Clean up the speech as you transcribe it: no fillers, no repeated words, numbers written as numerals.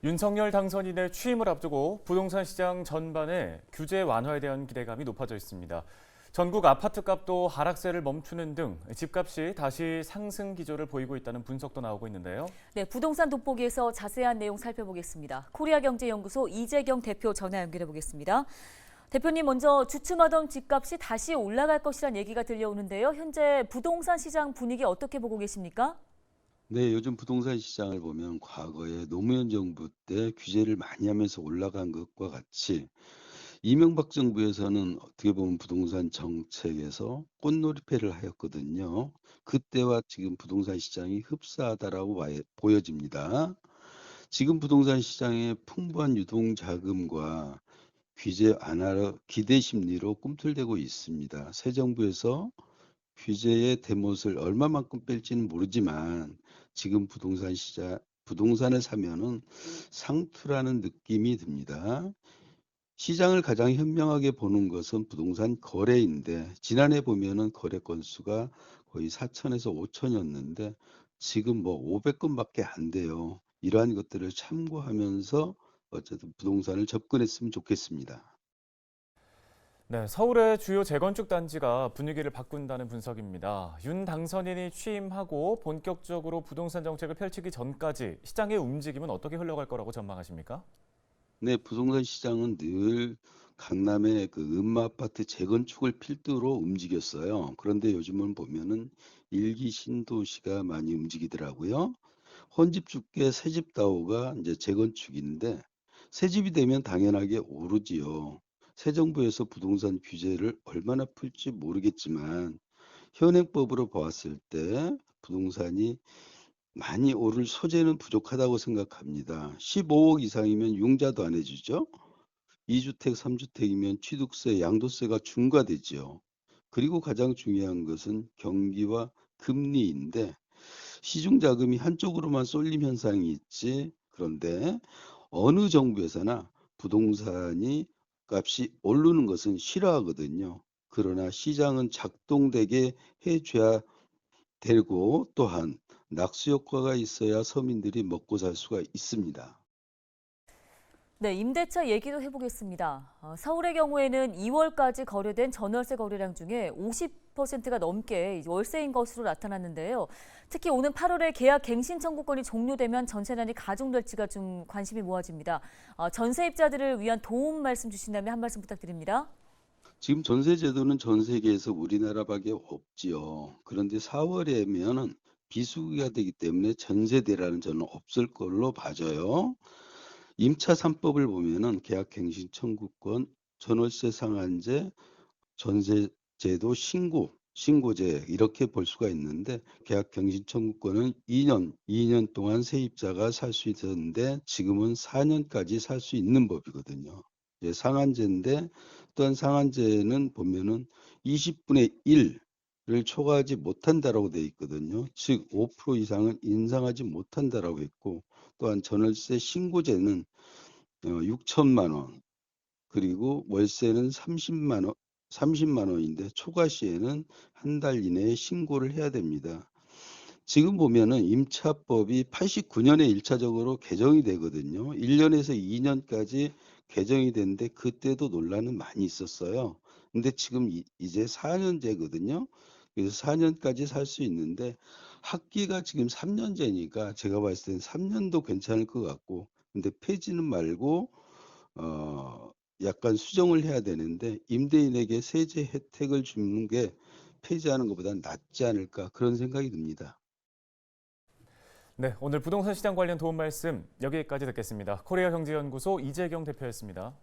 윤석열 당선인의 취임을 앞두고 부동산 시장 전반에 규제 완화에 대한 기대감이 높아져 있습니다. 전국 아파트 값도 하락세를 멈추는 등 집값이 다시 상승 기조를 보이고 있다는 분석도 나오고 있는데요. 네, 부동산 돋보기에서 자세한 내용 살펴보겠습니다. 코리아경제연구소 이재경 대표 전화 연결해 보겠습니다. 대표님, 먼저 주춤하던 집값이 다시 올라갈 것이란 얘기가 들려오는데요. 현재 부동산 시장 분위기 어떻게 보고 계십니까? 네, 요즘 부동산 시장을 보면 과거에 노무현 정부 때 규제를 많이 하면서 올라간 것과 같이 이명박 정부에서는 어떻게 보면 부동산 정책에서 꽃놀이패를 하였거든요. 그때와 지금 부동산 시장이 흡사하다라고 보여집니다. 지금 부동산 시장에 풍부한 유동 자금과 규제 완화 기대 심리로 꿈틀대고 있습니다. 새 정부에서 규제의 대못을 얼마만큼 뺄지는 모르지만 지금 부동산을 사면은 상투라는 느낌이 듭니다. 시장을 가장 현명하게 보는 것은 부동산 거래인데 지난해 보면은 거래 건수가 거의 4천에서 5천이었는데 지금 뭐 500건밖에 안 돼요. 이러한 것들을 참고하면서 어쨌든 부동산을 접근했으면 좋겠습니다. 네, 서울의 주요 재건축 단지가 분위기를 바꾼다는 분석입니다. 윤 당선인이 취임하고 본격적으로 부동산 정책을 펼치기 전까지 시장의 움직임은 어떻게 흘러갈 거라고 전망하십니까? 네, 부동산 시장은 늘 강남의 그 음마아파트 재건축을 필두로 움직였어요. 그런데 요즘은 보면은 일기 신도시가 많이 움직이더라고요. 혼집주께 새집다오가 이제 재건축인데 새집이 되면 당연하게 오르지요. 새 정부에서 부동산 규제를 얼마나 풀지 모르겠지만 현행법으로 보았을 때 부동산이 많이 오를 소재는 부족하다고 생각합니다. 15억 이상이면 융자도 안 해주죠. 2주택, 3주택이면 취득세, 양도세가 중과되지요. 그리고 가장 중요한 것은 경기와 금리인데 시중 자금이 한쪽으로만 쏠림 현상이 있지. 그런데 어느 정부에서나 부동산이 값이 오르는 것은 싫어하거든요. 그러나 시장은 작동되게 해줘야 되고 또한 낙수 효과가 있어야 서민들이 먹고 살 수가 있습니다. 네, 임대차 얘기도 해보겠습니다. 서울의 경우에는 2월까지 거래된 전월세 거래량 중에 50%가 넘게 월세인 것으로 나타났는데요. 특히 오는 8월에 계약 갱신 청구권이 종료되면 전세난이 가중될지가 좀 관심이 모아집니다. 전세입자들을 위한 도움 말씀 주신다면 한 말씀 부탁드립니다. 지금 전세 제도는 전 세계에서 우리나라밖에 없지요. 그런데 4월에면은 비수기가 되기 때문에 전세대라는 저는 없을 걸로 봐져요. 임차 3법을 보면은 계약갱신 청구권, 전월세 상한제, 전세제도 신고제 이렇게 볼 수가 있는데 계약갱신 청구권은 2년 동안 세입자가 살 수 있었는데 지금은 4년까지 살 수 있는 법이거든요. 이제 상한제인데 또한 상한제는 보면은 20분의 1을 초과하지 못한다라고 되어 있거든요. 즉 5% 이상은 인상하지 못한다라고 했고 또한 전월세 신고제는 6천만 원 그리고 월세는 30만 원인데 초과 시에는 한 달 이내에 신고를 해야 됩니다. 지금 보면은 임차법이 89년에 1차적으로 개정이 되거든요. 1년에서 2년까지 개정이 됐는데 그때도 논란은 많이 있었어요. 근데 지금 이제 4년제거든요. 그래서 4년까지 살 수 있는데 학기가 지금 3년제니까 제가 봤을 땐 3년도 괜찮을 것 같고 근데 폐지는 말고 약간 수정을 해야 되는데 임대인에게 세제 혜택을 주는 게 폐지하는 것보다는 낫지 않을까 그런 생각이 듭니다. 네, 오늘 부동산 시장 관련 도움 말씀 여기까지 듣겠습니다. 코리아 경제연구소 이재경 대표였습니다.